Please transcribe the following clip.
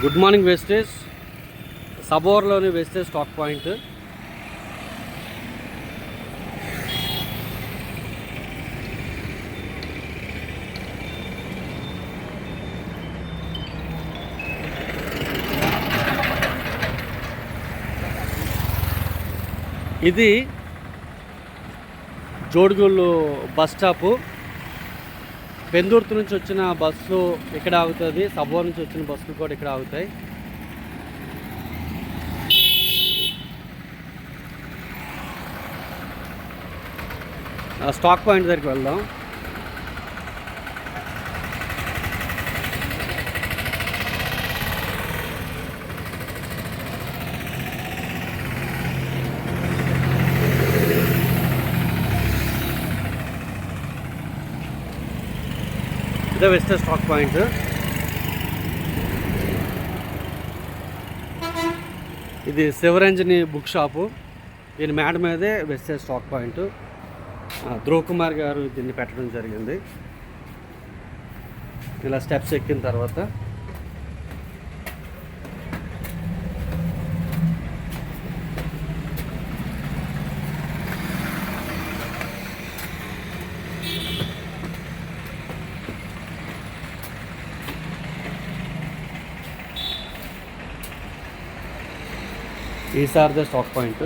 Good morning wastage సబోర్లోని wastage stock point. ఇది జోడుగుళ్ళు బస్ స్టాపు. పెందుర్తి నుంచి వచ్చిన బస్సు ఇక్కడ ఆగుతుంది, సబోర్ నుంచి వచ్చిన బస్సులు కూడా ఇక్కడ ఆగుతాయి. స్టాక్ పాయింట్ దగ్గరికి వెళ్దాం. ఇదే వెస్టేజ్ స్టాక్ పాయింట్. ఇది శివరంజని బుక్ షాపు. దీని మేడ మీదే wastage stock point. Dhruv Kumar గారు దీన్ని పెట్టడం జరిగింది. ఇలా స్టెప్స్ ఎక్కిన తర్వాత ఈసారి ద స్టాక్ పాయింట్.